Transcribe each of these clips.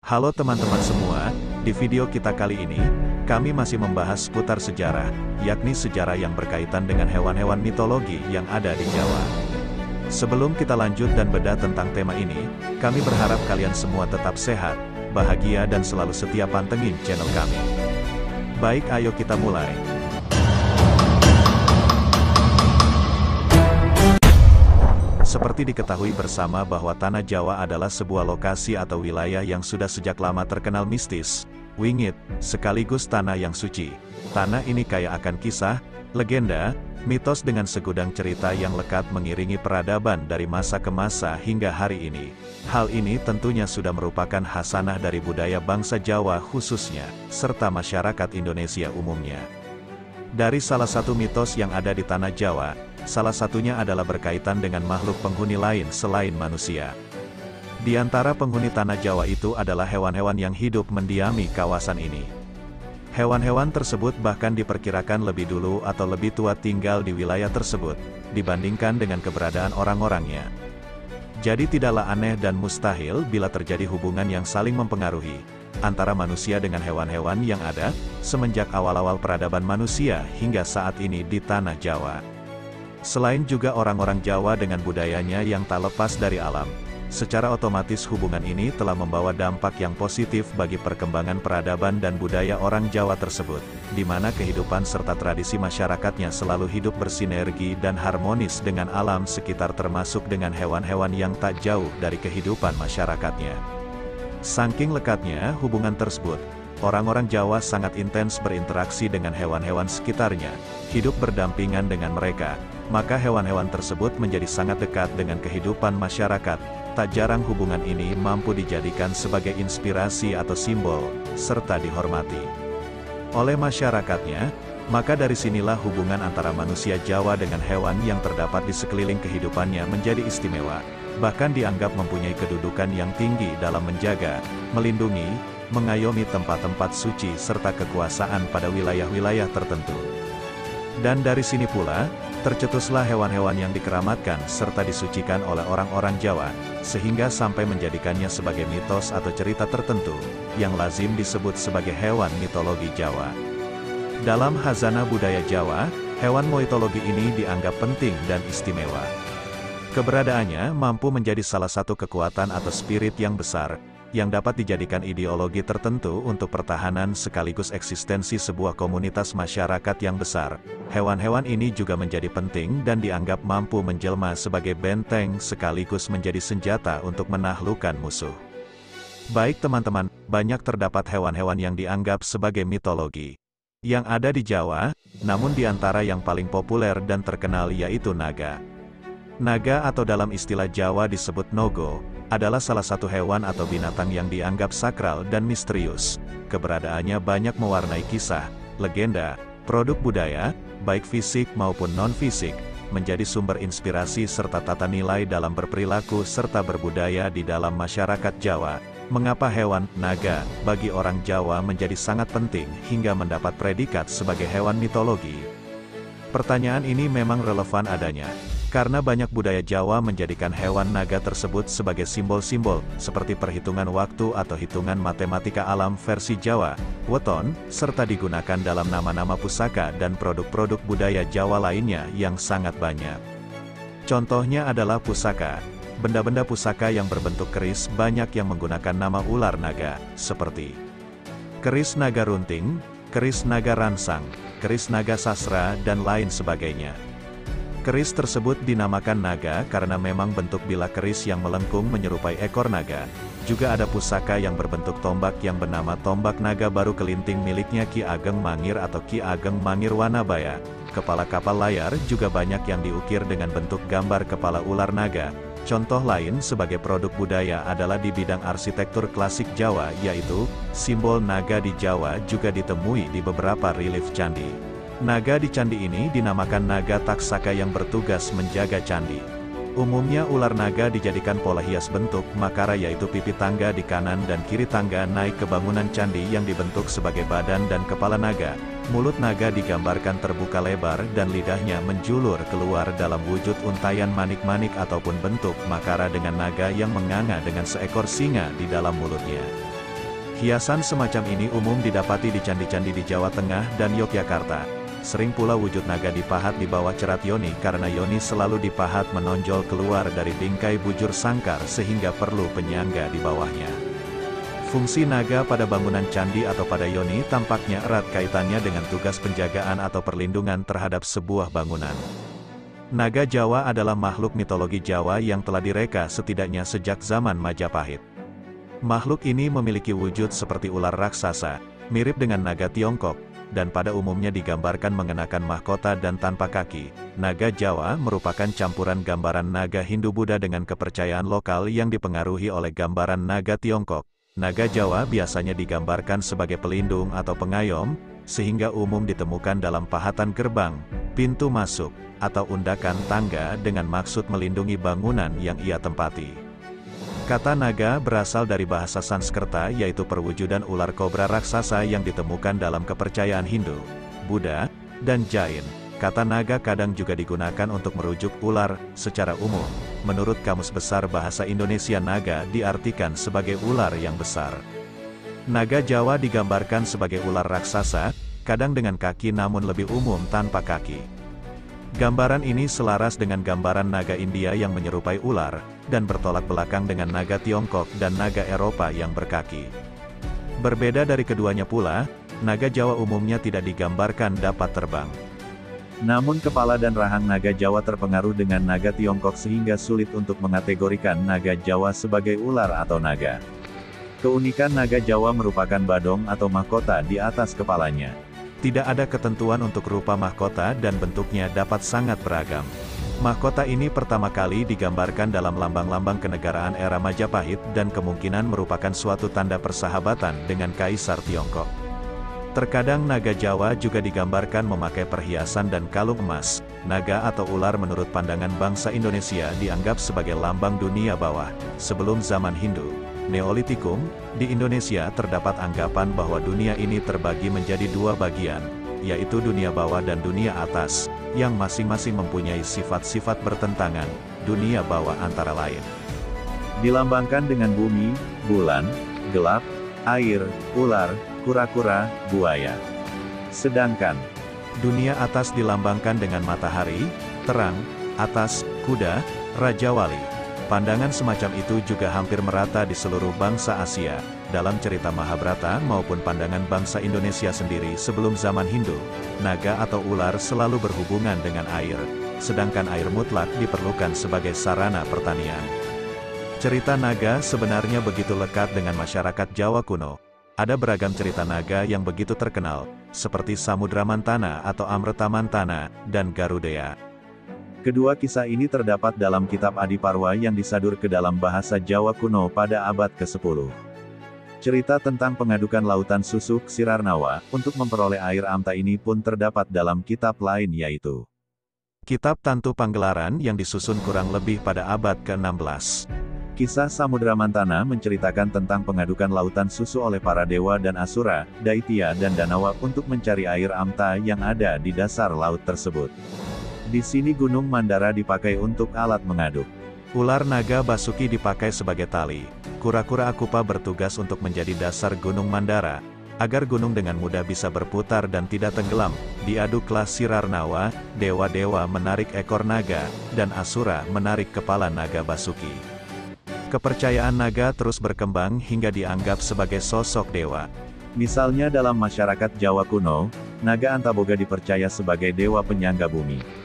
Halo teman-teman semua, di video kita kali ini, kami masih membahas seputar sejarah, yakni sejarah yang berkaitan dengan hewan-hewan mitologi yang ada di Jawa. Sebelum kita lanjut dan bedah tentang tema ini, kami berharap kalian semua tetap sehat, bahagia dan selalu setia pantengin channel kami. Baik, ayo kita mulai. Seperti diketahui bersama bahwa Tanah Jawa adalah sebuah lokasi atau wilayah yang sudah sejak lama terkenal mistis, wingit, sekaligus tanah yang suci. Tanah ini kaya akan kisah, legenda, mitos dengan segudang cerita yang lekat mengiringi peradaban dari masa ke masa hingga hari ini. Hal ini tentunya sudah merupakan hasanah dari budaya bangsa Jawa khususnya, serta masyarakat Indonesia umumnya. Dari salah satu mitos yang ada di Tanah Jawa, salah satunya adalah berkaitan dengan makhluk penghuni lain selain manusia. Di antara penghuni Tanah Jawa itu adalah hewan-hewan yang hidup mendiami kawasan ini. Hewan-hewan tersebut bahkan diperkirakan lebih dulu atau lebih tua tinggal di wilayah tersebut, dibandingkan dengan keberadaan orang-orangnya. Jadi tidaklah aneh dan mustahil bila terjadi hubungan yang saling mempengaruhi antara manusia dengan hewan-hewan yang ada, semenjak awal-awal peradaban manusia hingga saat ini di Tanah Jawa. Selain juga orang-orang Jawa dengan budayanya yang tak lepas dari alam, secara otomatis hubungan ini telah membawa dampak yang positif bagi perkembangan peradaban dan budaya orang Jawa tersebut, di mana kehidupan serta tradisi masyarakatnya selalu hidup bersinergi dan harmonis dengan alam sekitar termasuk dengan hewan-hewan yang tak jauh dari kehidupan masyarakatnya. Saking lekatnya hubungan tersebut, orang-orang Jawa sangat intens berinteraksi dengan hewan-hewan sekitarnya, hidup berdampingan dengan mereka, maka hewan-hewan tersebut menjadi sangat dekat dengan kehidupan masyarakat. Tak jarang hubungan ini mampu dijadikan sebagai inspirasi atau simbol, serta dihormati oleh masyarakatnya. Maka dari sinilah hubungan antara manusia Jawa dengan hewan yang terdapat di sekeliling kehidupannya menjadi istimewa, bahkan dianggap mempunyai kedudukan yang tinggi dalam menjaga, melindungi, mengayomi tempat-tempat suci serta kekuasaan pada wilayah-wilayah tertentu. Dan dari sini pula, tercetuslah hewan-hewan yang dikeramatkan serta disucikan oleh orang-orang Jawa, sehingga sampai menjadikannya sebagai mitos atau cerita tertentu, yang lazim disebut sebagai hewan mitologi Jawa. Dalam khazanah budaya Jawa, hewan mitologi ini dianggap penting dan istimewa. Keberadaannya mampu menjadi salah satu kekuatan atau spirit yang besar, yang dapat dijadikan ideologi tertentu untuk pertahanan sekaligus eksistensi sebuah komunitas masyarakat yang besar. Hewan-hewan ini juga menjadi penting dan dianggap mampu menjelma sebagai benteng sekaligus menjadi senjata untuk menaklukkan musuh. Baik teman-teman, banyak terdapat hewan-hewan yang dianggap sebagai mitologi yang ada di Jawa, namun di antara yang paling populer dan terkenal yaitu naga. Naga atau dalam istilah Jawa disebut nogo, adalah salah satu hewan atau binatang yang dianggap sakral dan misterius. Keberadaannya banyak mewarnai kisah, legenda, produk budaya, baik fisik maupun non-fisik, menjadi sumber inspirasi serta tata nilai dalam berperilaku serta berbudaya di dalam masyarakat Jawa. Mengapa hewan naga bagi orang Jawa menjadi sangat penting hingga mendapat predikat sebagai hewan mitologi? Pertanyaan ini memang relevan adanya, karena banyak budaya Jawa menjadikan hewan naga tersebut sebagai simbol-simbol, seperti perhitungan waktu atau hitungan matematika alam versi Jawa, weton, serta digunakan dalam nama-nama pusaka dan produk-produk budaya Jawa lainnya yang sangat banyak. Contohnya adalah pusaka. Benda-benda pusaka yang berbentuk keris banyak yang menggunakan nama ular naga, seperti keris naga runting, keris naga ransang, keris naga sasra, dan lain sebagainya. Keris tersebut dinamakan naga karena memang bentuk bilah keris yang melengkung menyerupai ekor naga. Juga ada pusaka yang berbentuk tombak yang bernama tombak naga baru kelinting miliknya Ki Ageng Mangir atau Ki Ageng Mangir Wanabaya. Kepala kapal layar juga banyak yang diukir dengan bentuk gambar kepala ular naga. Contoh lain sebagai produk budaya adalah di bidang arsitektur klasik Jawa, yaitu simbol naga di Jawa juga ditemui di beberapa relief candi. Naga di candi ini dinamakan naga taksaka yang bertugas menjaga candi. Umumnya ular naga dijadikan pola hias bentuk makara, yaitu pipi tangga di kanan dan kiri tangga naik ke bangunan candi yang dibentuk sebagai badan dan kepala naga. Mulut naga digambarkan terbuka lebar dan lidahnya menjulur keluar dalam wujud untayan manik-manik ataupun bentuk makara dengan naga yang menganga dengan seekor singa di dalam mulutnya. Hiasan semacam ini umum didapati di candi-candi di Jawa Tengah dan Yogyakarta. Sering pula wujud naga dipahat di bawah cerat yoni karena yoni selalu dipahat menonjol keluar dari bingkai bujur sangkar sehingga perlu penyangga di bawahnya. Fungsi naga pada bangunan candi atau pada yoni tampaknya erat kaitannya dengan tugas penjagaan atau perlindungan terhadap sebuah bangunan. Naga Jawa adalah makhluk mitologi Jawa yang telah direka setidaknya sejak zaman Majapahit. Makhluk ini memiliki wujud seperti ular raksasa, mirip dengan naga Tiongkok, dan pada umumnya digambarkan mengenakan mahkota dan tanpa kaki. Naga Jawa merupakan campuran gambaran naga Hindu-Buddha dengan kepercayaan lokal yang dipengaruhi oleh gambaran naga Tiongkok. Naga Jawa biasanya digambarkan sebagai pelindung atau pengayom, sehingga umum ditemukan dalam pahatan gerbang, pintu masuk, atau undakan tangga dengan maksud melindungi bangunan yang ia tempati. Kata naga berasal dari bahasa Sanskerta yaitu perwujudan ular kobra raksasa yang ditemukan dalam kepercayaan Hindu, Buddha, dan Jain. Kata naga kadang juga digunakan untuk merujuk ular. Secara umum, menurut Kamus Besar Bahasa Indonesia naga diartikan sebagai ular yang besar. Naga Jawa digambarkan sebagai ular raksasa, kadang dengan kaki namun lebih umum tanpa kaki. Gambaran ini selaras dengan gambaran naga India yang menyerupai ular, dan bertolak belakang dengan naga Tiongkok dan naga Eropa yang berkaki. Berbeda dari keduanya pula, naga Jawa umumnya tidak digambarkan dapat terbang. Namun kepala dan rahang naga Jawa terpengaruh dengan naga Tiongkok sehingga sulit untuk mengategorikan naga Jawa sebagai ular atau naga. Keunikan naga Jawa merupakan badong atau mahkota di atas kepalanya. Tidak ada ketentuan untuk rupa mahkota dan bentuknya dapat sangat beragam. Mahkota ini pertama kali digambarkan dalam lambang-lambang kenegaraan era Majapahit dan kemungkinan merupakan suatu tanda persahabatan dengan Kaisar Tiongkok. Terkadang naga Jawa juga digambarkan memakai perhiasan dan kalung emas. Naga atau ular menurut pandangan bangsa Indonesia dianggap sebagai lambang dunia bawah. Sebelum zaman Hindu, Neolitikum, di Indonesia terdapat anggapan bahwa dunia ini terbagi menjadi dua bagian, yaitu dunia bawah dan dunia atas, yang masing-masing mempunyai sifat-sifat bertentangan. Dunia bawah antara lain dilambangkan dengan bumi, bulan, gelap, air, ular, kura-kura, buaya. Sedangkan dunia atas dilambangkan dengan matahari, terang, atas, kuda, Raja Wali. Pandangan semacam itu juga hampir merata di seluruh bangsa Asia. Dalam cerita Mahabharata maupun pandangan bangsa Indonesia sendiri sebelum zaman Hindu, naga atau ular selalu berhubungan dengan air, sedangkan air mutlak diperlukan sebagai sarana pertanian. Cerita naga sebenarnya begitu lekat dengan masyarakat Jawa kuno. Ada beragam cerita naga yang begitu terkenal, seperti Samudramantana atau Amretamantana, dan Garudaya. Kedua kisah ini terdapat dalam kitab Adiparwa yang disadur ke dalam bahasa Jawa kuno pada abad ke-10. Cerita tentang pengadukan lautan Susuk Sirarnawa untuk memperoleh air amta ini pun terdapat dalam kitab lain yaitu Kitab Tantu Panggelaran yang disusun kurang lebih pada abad ke-16. Kisah Samudramantana menceritakan tentang pengadukan lautan susu oleh para dewa dan asura, Daitya dan Danawa untuk mencari air amta yang ada di dasar laut tersebut. Di sini Gunung Mandara dipakai untuk alat mengaduk. Ular naga Basuki dipakai sebagai tali. Kura-kura Akupa bertugas untuk menjadi dasar Gunung Mandara, agar gunung dengan mudah bisa berputar dan tidak tenggelam. Diaduklah Sirarnawa, dewa-dewa menarik ekor naga, dan asura menarik kepala naga Basuki. Kepercayaan naga terus berkembang hingga dianggap sebagai sosok dewa. Misalnya dalam masyarakat Jawa kuno, naga Antaboga dipercaya sebagai dewa penyangga bumi.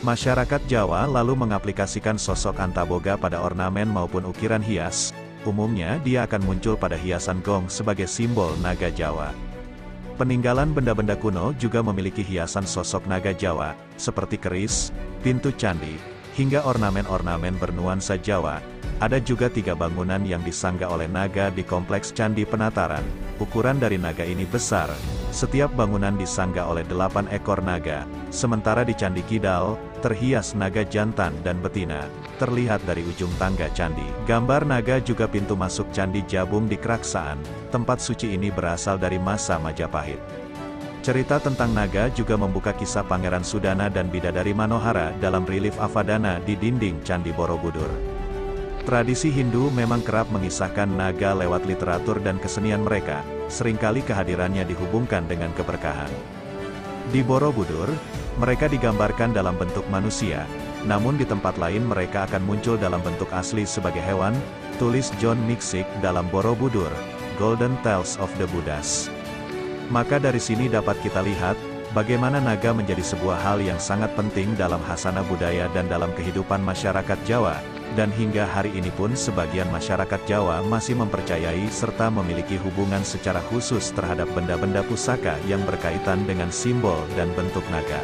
Masyarakat Jawa lalu mengaplikasikan sosok Antaboga pada ornamen maupun ukiran hias. Umumnya dia akan muncul pada hiasan gong sebagai simbol naga Jawa. Peninggalan benda-benda kuno juga memiliki hiasan sosok naga Jawa, seperti keris, pintu candi, hingga ornamen-ornamen bernuansa Jawa. Ada juga 3 bangunan yang disangga oleh naga di Kompleks Candi Penataran. Ukuran dari naga ini besar. Setiap bangunan disangga oleh 8 ekor naga. Sementara di Candi Kidal, terhias naga jantan dan betina, terlihat dari ujung tangga candi. Gambar naga juga pintu masuk Candi Jabung di Keraksaan. Tempat suci ini berasal dari masa Majapahit. Cerita tentang naga juga membuka kisah Pangeran Sudana dan Bidadari Manohara dalam relief Avadana di dinding Candi Borobudur. Tradisi Hindu memang kerap mengisahkan naga lewat literatur dan kesenian mereka, seringkali kehadirannya dihubungkan dengan keberkahan. Di Borobudur, mereka digambarkan dalam bentuk manusia, namun di tempat lain mereka akan muncul dalam bentuk asli sebagai hewan, tulis John Miksik dalam Borobudur, Golden Tales of the Buddhas. Maka dari sini dapat kita lihat, bagaimana naga menjadi sebuah hal yang sangat penting dalam khasana budaya dan dalam kehidupan masyarakat Jawa, dan hingga hari ini pun sebagian masyarakat Jawa masih mempercayai serta memiliki hubungan secara khusus terhadap benda-benda pusaka yang berkaitan dengan simbol dan bentuk naga.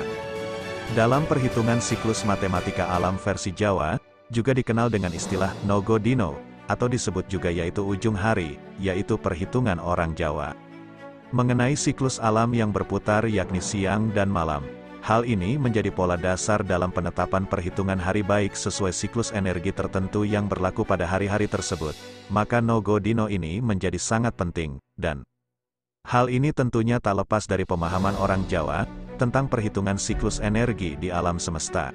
Dalam perhitungan siklus matematika alam versi Jawa, juga dikenal dengan istilah Nogo Dino, atau disebut juga yaitu ujung hari, yaitu perhitungan orang Jawa. Mengenai siklus alam yang berputar yakni siang dan malam. Hal ini menjadi pola dasar dalam penetapan perhitungan hari baik sesuai siklus energi tertentu yang berlaku pada hari-hari tersebut. Maka Nogo Dino ini menjadi sangat penting, dan hal ini tentunya tak lepas dari pemahaman orang Jawa tentang perhitungan siklus energi di alam semesta,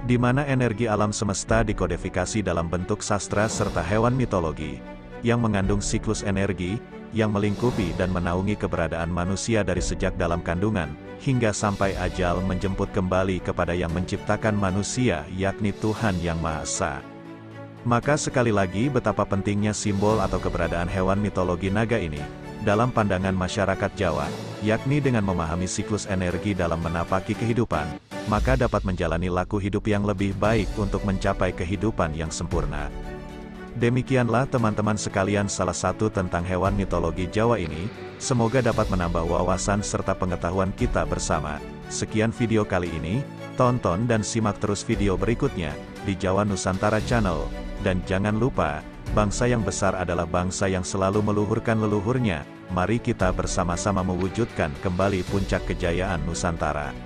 di mana energi alam semesta dikodifikasi dalam bentuk sastra serta hewan mitologi, yang mengandung siklus energi, yang melingkupi dan menaungi keberadaan manusia dari sejak dalam kandungan, hingga sampai ajal menjemput kembali kepada yang menciptakan manusia yakni Tuhan Yang Maha Esa. Maka sekali lagi betapa pentingnya simbol atau keberadaan hewan mitologi naga ini, dalam pandangan masyarakat Jawa, yakni dengan memahami siklus energi dalam menapaki kehidupan, maka dapat menjalani laku hidup yang lebih baik untuk mencapai kehidupan yang sempurna. Demikianlah teman-teman sekalian salah satu tentang hewan mitologi Jawa ini, semoga dapat menambah wawasan serta pengetahuan kita bersama. Sekian video kali ini, tonton dan simak terus video berikutnya, di Jawa Nusantara Channel. Dan jangan lupa, bangsa yang besar adalah bangsa yang selalu meluhurkan leluhurnya. Mari kita bersama-sama mewujudkan kembali puncak kejayaan Nusantara.